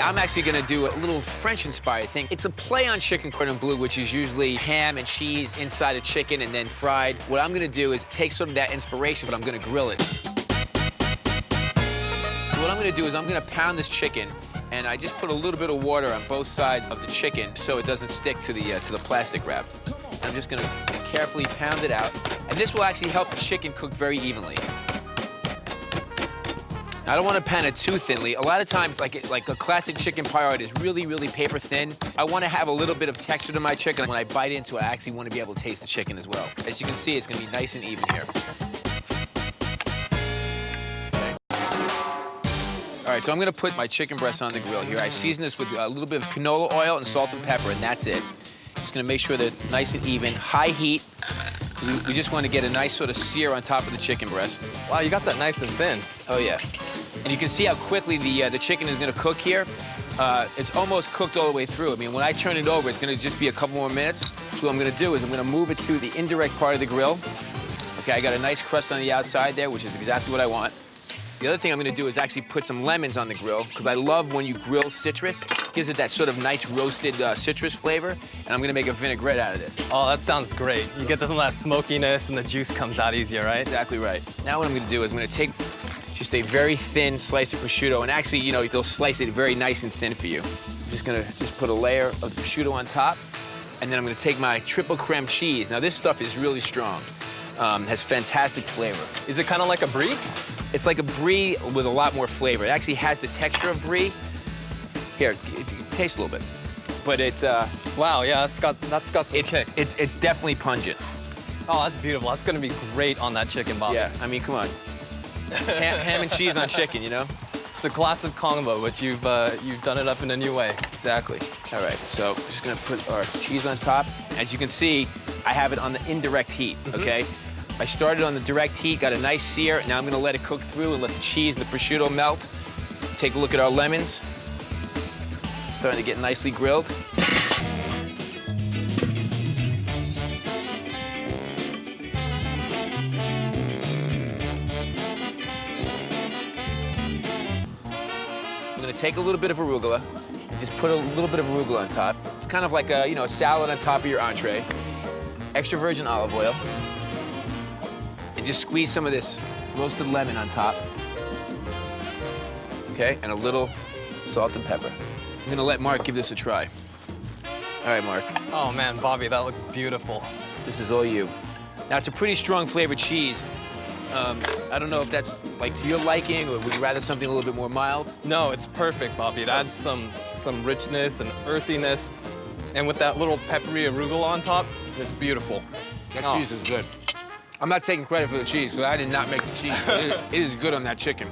I'm actually gonna do a little French-inspired thing. It's a play on chicken cordon bleu, which is usually ham and cheese inside a chicken and then fried. What I'm gonna do is take sort of that inspiration, but I'm gonna grill it. So what I'm gonna do is I'm gonna pound this chicken, and I just put a little bit of water on both sides of the chicken so it doesn't stick to the plastic wrap. I'm just gonna carefully pound it out, and this will actually help the chicken cook very evenly. I don't want to pan it too thinly. A lot of times, like a classic chicken paillard is really, really paper thin. I want to have a little bit of texture to my chicken. When I bite into it, I actually want to be able to taste the chicken as well. As you can see, it's going to be nice and even here. All right, so I'm going to put my chicken breast on the grill here. I season this with a little bit of canola oil and salt and pepper, and that's it. Just going to make sure that nice and even, high heat. We just want to get a nice sort of sear on top of the chicken breast. Wow, you got that nice and thin. Oh, yeah. And you can see how quickly the chicken is going to cook here. It's almost cooked all the way through. I mean, when I turn it over, it's going to just be a couple more minutes. So what I'm going to do is I'm going to move it to the indirect part of the grill. Okay, I got a nice crust on the outside there, which is exactly what I want. The other thing I'm going to do is actually put some lemons on the grill, because I love when you grill citrus. It gives it that sort of nice roasted citrus flavor, and I'm going to make a vinaigrette out of this. Oh, that sounds great. You get some of that smokiness, and the juice comes out easier, right? Exactly right. Now what I'm going to do is I'm going to take just a very thin slice of prosciutto, and actually, you know, they'll slice it very nice and thin for you. I'm just going to put a layer of prosciutto on top, and then I'm going to take my triple creme cheese. Now, this stuff is really strong. Has fantastic flavor. Is it kind of like a brie? It's like a brie with a lot more flavor. It actually has the texture of brie. Here, taste a little bit. But it's wow, yeah, that's got some kick. It's definitely pungent. Oh, that's beautiful. That's gonna be great on that chicken, Bobby. Yeah, I mean, come on. Ham and cheese on chicken, you know? It's a classic combo, but you've done it up in a new way. Exactly. All right, so we're just gonna put our cheese on top. As you can see, I have it on the indirect heat, okay? I started on the direct heat, got a nice sear. Now I'm gonna let it cook through and let the cheese and the prosciutto melt. Take a look at our lemons. Starting to get nicely grilled. I'm gonna take a little bit of arugula and just put a little bit of arugula on top. It's kind of like a, you know, a salad on top of your entree. Extra virgin olive oil. And just squeeze some of this roasted lemon on top. Okay, and a little salt and pepper. I'm gonna let Mark give this a try. All right, Mark. Oh man, Bobby, that looks beautiful. This is all you. Now, it's a pretty strong flavored cheese. I don't know if that's like to your liking, or would you rather something a little bit more mild? No, it's perfect, Bobby. It adds some richness and earthiness. And with that little peppery arugula on top, it's beautiful. That cheese is good. I'm not taking credit for the cheese, because I did not make the cheese. It is good on that chicken.